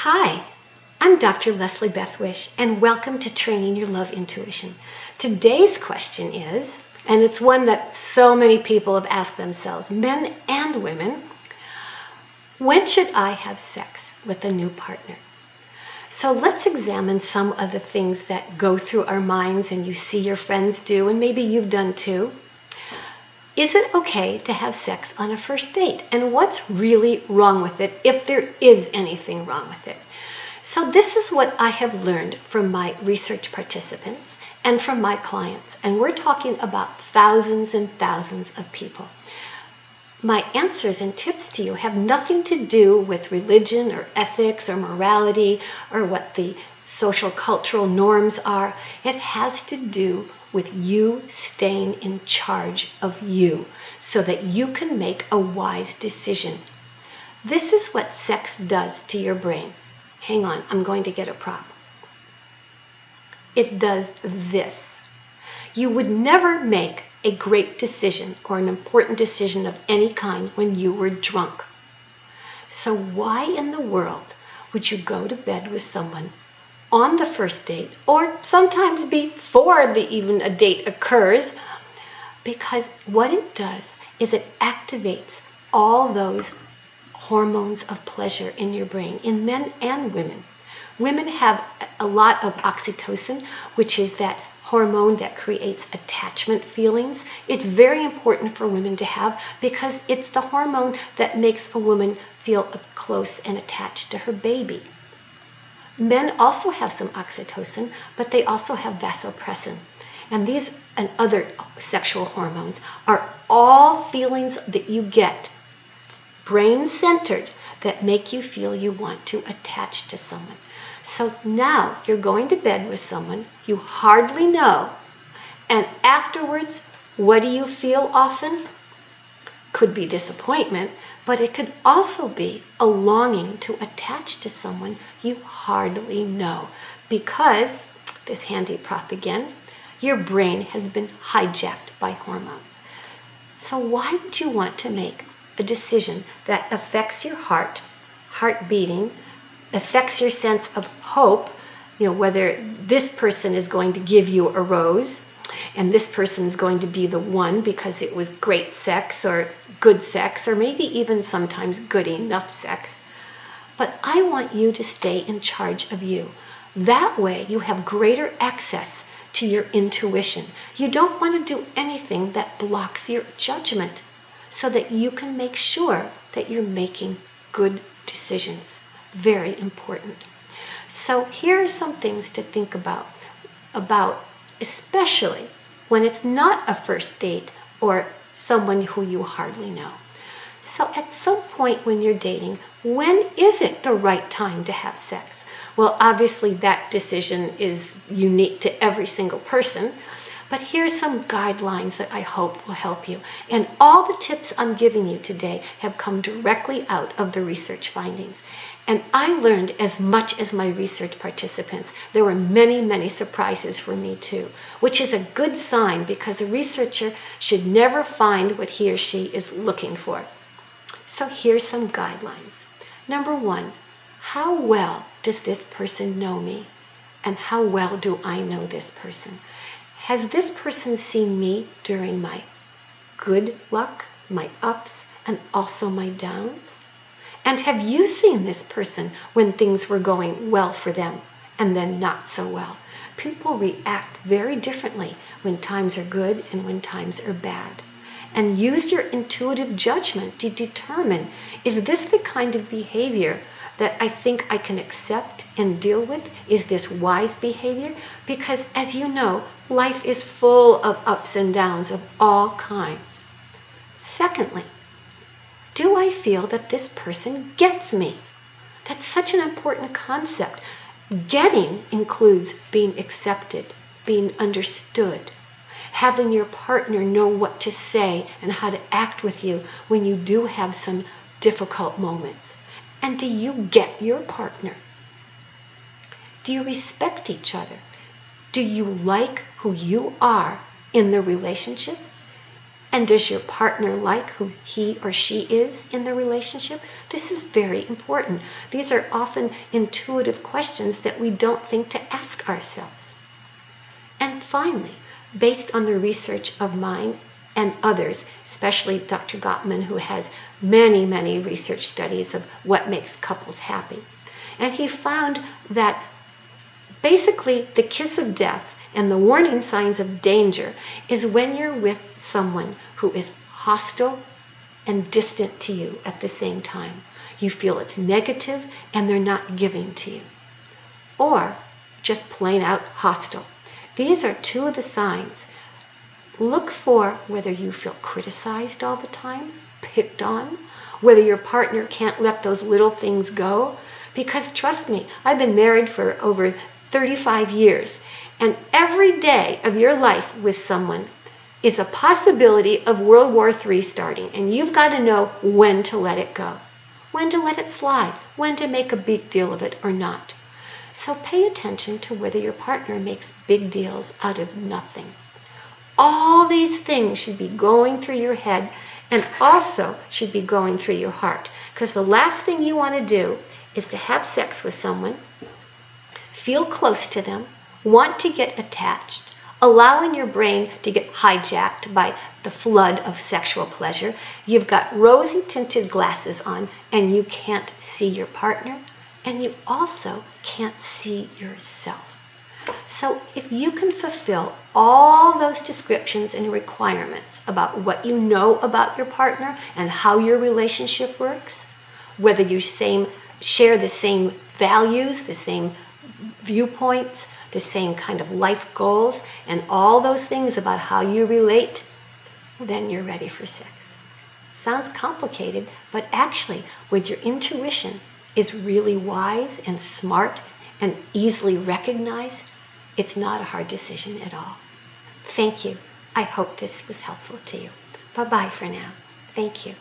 Hi, I'm Dr. Leslie Beth Wish, and welcome to Training Your Love Intuition. Today's question is, and it's one that so many people have asked themselves, men and women, when should I have sex with a new partner? So let's examine some of the things that go through our minds and you see your friends do, and maybe you've done too. Is it okay to have sex on a first date? And what's really wrong with it, if there is anything wrong with it? So this is what I have learned from my research participants and from my clients. And we're talking about thousands and thousands of people. My answers and tips to you have nothing to do with religion or ethics or morality or what the social cultural norms are. It has to do with you staying in charge of you so that you can make a wise decision. This is what sex does to your brain. Hang on, I'm going to get a prop. It does this. You would never make a great decision or an important decision of any kind when you were drunk. So why in the world would you go to bed with someone on the first date, or sometimes before even a date occurs? Because what it does is it activates all those hormones of pleasure in your brain, in men and women. Women have a lot of oxytocin, which is that hormone that creates attachment feelings. It's very important for women to have because it's the hormone that makes a woman feel close and attached to her baby. Men also have some oxytocin, but they also have vasopressin. And these and other sexual hormones are all feelings that you get, brain-centered, that make you feel you want to attach to someone. So now you're going to bed with someone you hardly know, and afterwards, what do you feel often? Could be disappointment, but it could also be a longing to attach to someone you hardly know, because, this handy prop again, your brain has been hijacked by hormones. So why would you want to make a decision that affects your heart beating, affects your sense of hope, whether this person is going to give you a rose, and this person is going to be the one because it was great sex or good sex, or maybe even sometimes good enough sex. But I want you to stay in charge of you. That way you have greater access to your intuition. You don't want to do anything that blocks your judgment so that you can make sure that you're making good decisions. Very important. So here are some things to think about especially when it's not a first date or someone who you hardly know. So at some point when you're dating, when is it the right time to have sex? Well, obviously that decision is unique to every single person, but here's some guidelines that I hope will help you. And all the tips I'm giving you today have come directly out of the research findings. And I learned as much as my research participants. There were many, many surprises for me too, which is a good sign because a researcher should never find what he or she is looking for. So here's some guidelines. Number one, how well does this person know me? And how well do I know this person? Has this person seen me during my good luck, my ups, and also my downs? And have you seen this person when things were going well for them and then not so well? People react very differently when times are good and when times are bad. And use your intuitive judgment to determine, is this the kind of behavior that I think I can accept and deal with? Is this wise behavior? Because as you know, life is full of ups and downs of all kinds. Secondly, do I feel that this person gets me? That's such an important concept. Getting includes being accepted, being understood, having your partner know what to say and how to act with you when you do have some difficult moments. And do you get your partner? Do you respect each other? Do you like who you are in the relationship? And does your partner like who he or she is in the relationship? This is very important. These are often intuitive questions that we don't think to ask ourselves. And finally, based on the research of mine and others, especially Dr. Gottman, who has many, many research studies of what makes couples happy. And he found that basically the kiss of death and the warning signs of danger is when you're with someone who is hostile and distant to you at the same time. You feel it's negative and they're not giving to you. Or just plain out hostile. These are two of the signs. Look for whether you feel criticized all the time, picked on, whether your partner can't let those little things go. Because trust me, I've been married for over 35 years, and every day of your life with someone is a possibility of World War III starting, and you've got to know when to let it go, when to let it slide, when to make a big deal of it or not. So pay attention to whether your partner makes big deals out of nothing. All these things should be going through your head and also should be going through your heart, because the last thing you want to do is to have sex with someone, feel close to them, want to get attached, allowing your brain to get hijacked by the flood of sexual pleasure. You've got rosy tinted glasses on and you can't see your partner, and you also can't see yourself. So if you can fulfill all those descriptions and requirements about what you know about your partner and how your relationship works, whether you share the same values, the same viewpoints, the same kind of life goals, and all those things about how you relate, then you're ready for sex. Sounds complicated, but actually, when your intuition is really wise and smart and easily recognized, it's not a hard decision at all. Thank you. I hope this was helpful to you. Bye-bye for now. Thank you.